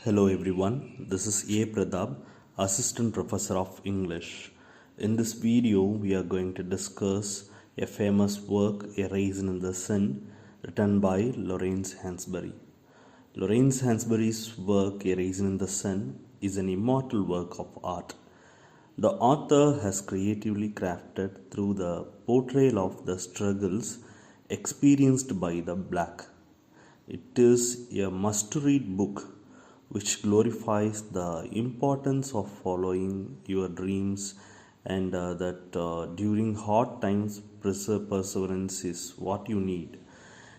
Hello everyone, this is Pradhap, Assistant Professor of English. In this video, we are going to discuss a famous work, A Raisin in the Sun, written by Lawrence Hansberry. Lawrence Hansberry's work, A Raisin in the Sun, is an immortal work of art. The author has creatively crafted through the portrayal of the struggles experienced by the black. It is a must-read book which glorifies the importance of following your dreams and that during hard times perseverance is what you need.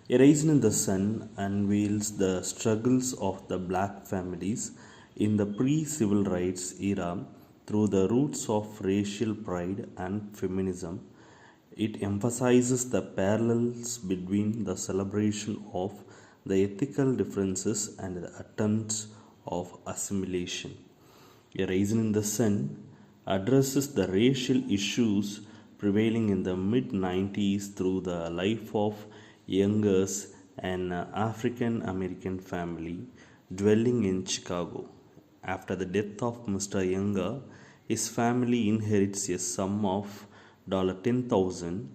A Raisin in the Sun unveils the struggles of the black families in the pre-civil rights era through the roots of racial pride and feminism. It emphasizes the parallels between the celebration of the ethical differences and the attempts of assimilation. A Raisin in the Sun addresses the racial issues prevailing in the mid-90s through the life of Youngers, an African American family dwelling in Chicago. After the death of Mr. Younger, his family inherits a sum of $10,000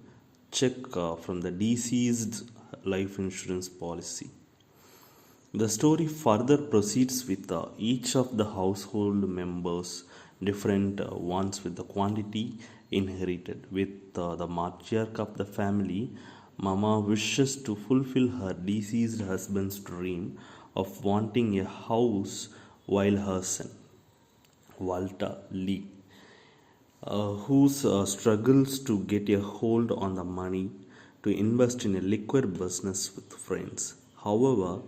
check from the deceased life insurance policy. The story further proceeds with each of the household members, different ones with the quantity inherited. With the matriarch of the family, Mama wishes to fulfill her deceased husband's dream of wanting a house, while her son, Walter Lee, who struggles to get a hold on the money to invest in a liquor business with friends. However,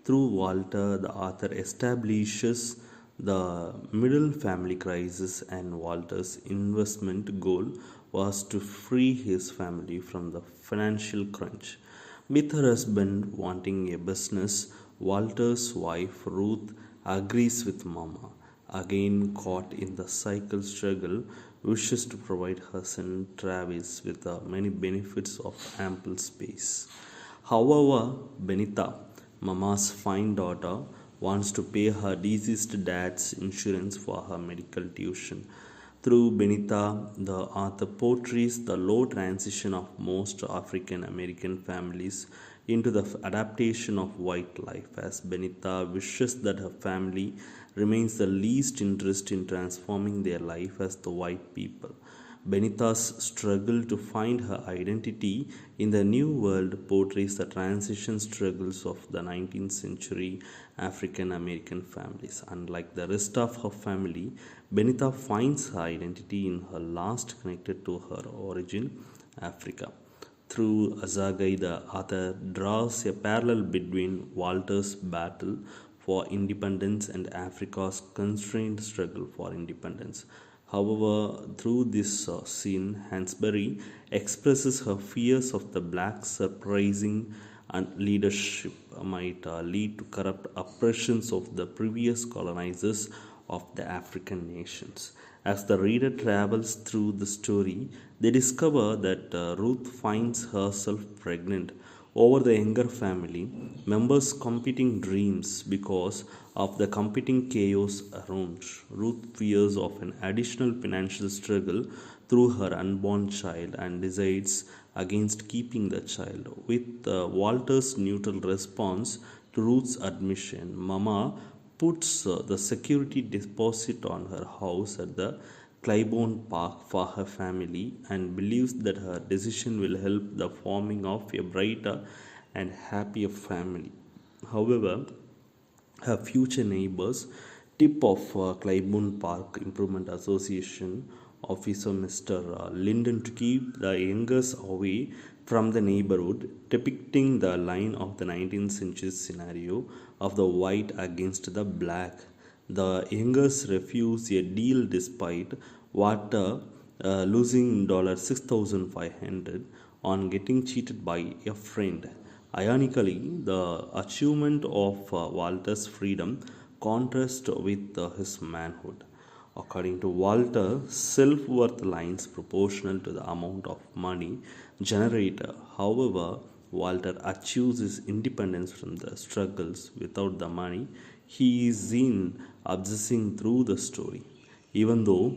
through Walter, the author establishes the middle family crisis, and Walter's investment goal was to free his family from the financial crunch. With her husband wanting a business, Walter's wife Ruth agrees with Mama. Again caught in the cycle struggle, wishes to provide her son Travis with the many benefits of ample space. However, Benita, Mama's fine daughter, wants to pay her deceased dad's insurance for her medical tuition. Through Benita, the author portrays the low transition of most African American families into the adaptation of white life, as Benita wishes that her family remains the least interest in transforming their life as the white people. Benita's struggle to find her identity in the new world portrays the transition struggles of the 19th century African American families. Unlike the rest of her family, Benita finds her identity in her last connected to her origin, Africa. Through Azagai, the author draws a parallel between Walter's battle for independence and Africa's constrained struggle for independence. However, through this scene, Hansberry expresses her fears of the black surprising and leadership might lead to corrupt oppressions of the previous colonizers of the African nations. As the reader travels through the story, they discover that Ruth finds herself pregnant over the younger family members' competing dreams because of the competing chaos around. Ruth fears of an additional financial struggle through her unborn child and decides against keeping the child. With Walter's neutral response to Ruth's admission, Mama puts the security deposit on her house at the Claiborne Park for her family and believes that her decision will help the forming of a brighter and happier family. However, her future neighbors tip of Claiborne Park Improvement Association officer Mr. Linden to keep the youngers away from the neighborhood, depicting the line of the 19th century scenario of the white against the black. The youngers refuse a deal despite Walter losing $6,500 on getting cheated by a friend. Ironically, the achievement of Walter's freedom contrasts with his manhood. According to Walter, self-worth lines proportional to the amount of money generated. However, Walter achieves his independence from the struggles. Without the money, he is seen obsessing through the story. Even though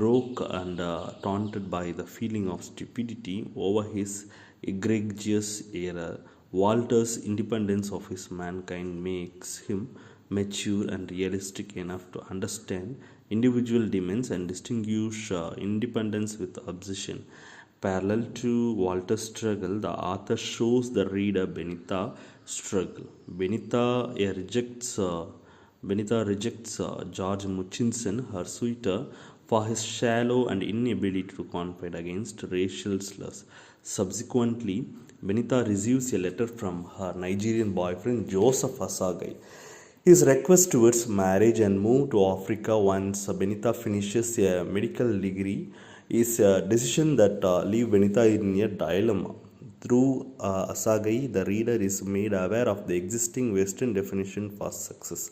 broke and taunted by the feeling of stupidity over his egregious error, Walter's independence of his mankind makes him mature and realistic enough to understand individual demands and distinguish independence with obsession. Parallel to Walter's struggle, the author shows the reader Benita's struggle. Benita rejects George Murchison, her suitor, for his shallow and inability to confide against racial slurs. Subsequently, Benita receives a letter from her Nigerian boyfriend Joseph Asagai. His request towards marriage and move to Africa once Benita finishes a medical degree is a decision that leaves Benita in a dilemma. Through Asagai, the reader is made aware of the existing Western definition for success.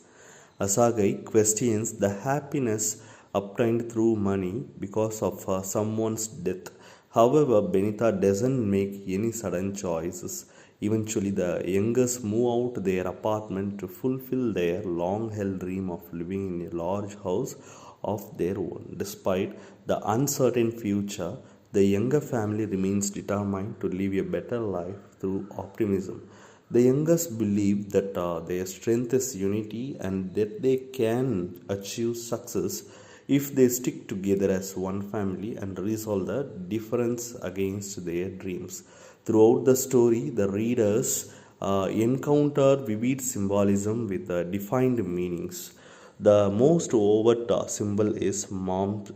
Asagai questions the happiness obtained through money because of someone's death. However, Benita doesn't make any sudden choices. Eventually, the youngers move out their apartment to fulfill their long held dream of living in a large house of their own. Despite the uncertain future, the younger family remains determined to live a better life through optimism. The youngest believe that their strength is unity and that they can achieve success if they stick together as one family and resolve the difference against their dreams. Throughout the story, the readers encounter vivid symbolism with defined meanings. The most overt symbol is Mam's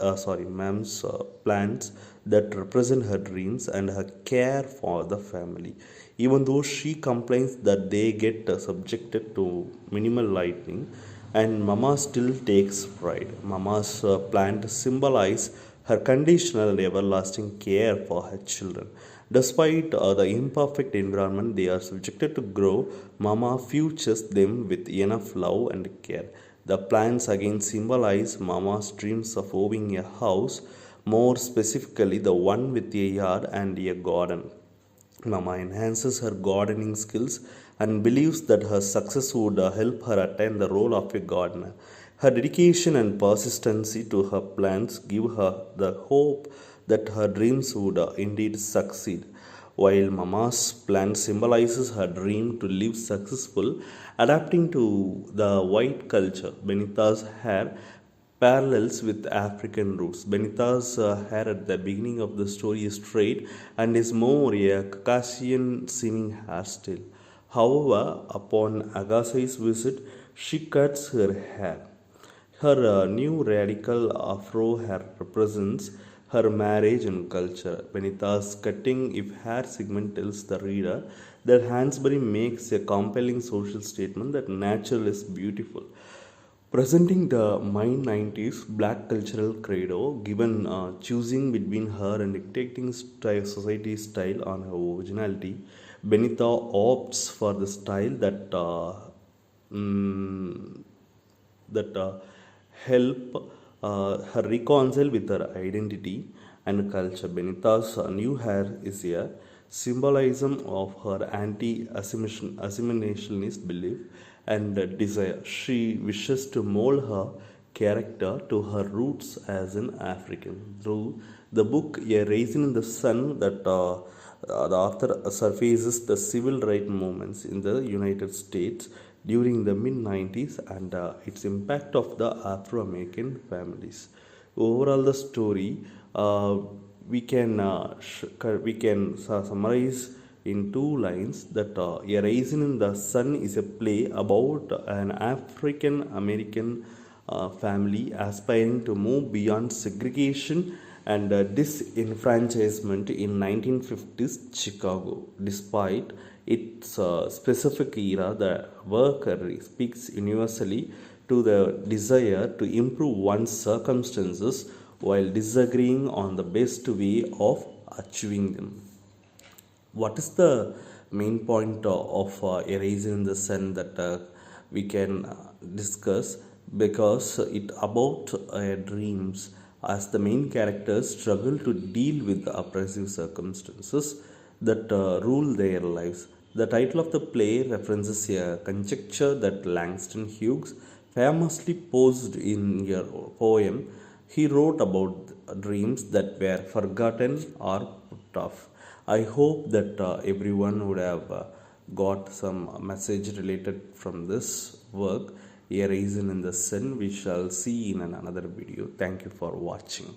plans that represent her dreams and her care for the family. Even though she complains that they get subjected to minimal lightning, and Mama still takes pride. Mama's plan symbolize her conditional and everlasting care for her children. Despite the imperfect environment they are subjected to grow, Mama futures them with enough love and care. The plants again symbolize Mama's dreams of owning a house, more specifically the one with a yard and a garden. Mama enhances her gardening skills and believes that her success would help her attain the role of a gardener. Her dedication and persistency to her plans give her the hope that her dreams would indeed succeed. While Mama's plan symbolizes her dream to live successful, adapting to the white culture, Benita's hair parallels with African roots. Benita's hair at the beginning of the story is straight and is more a Caucasian seeming hairstyle. However, upon Agasai's visit, she cuts her hair. Her new radical afro hair represents her marriage and culture. Benita's cutting if hair segment tells the reader that Hansberry makes a compelling social statement that nature is beautiful. Presenting the mind 90s black cultural credo, given choosing between her and dictating society's style on her originality, Benita opts for the style that help her reconcile with her identity and culture. Benita's new hair is a symbolism of her anti-assimilationist belief and desire. She wishes to mold her character to her roots as an African. Through the book A Raisin in the Sun, the author surfaces the civil rights movements in the United States during the mid 90s and its impact of the Afro-American families. Overall, the story we can summarize in two lines that A Raisin in the Sun is a play about an African American family aspiring to move beyond segregation and disenfranchisement in 1950s Chicago. Despite its specific era, the work speaks universally to the desire to improve one's circumstances while disagreeing on the best way of achieving them. What is the main point of A Raisin in the Sun that we can discuss? Because it about dreams, as the main characters struggle to deal with the oppressive circumstances that rule their lives. The title of the play references a conjecture that Langston Hughes famously posed in a poem he wrote about dreams that were forgotten or put off. I hope that everyone would have got some message related from this work, A Raisin in the Sun. We shall see in another video. Thank you for watching.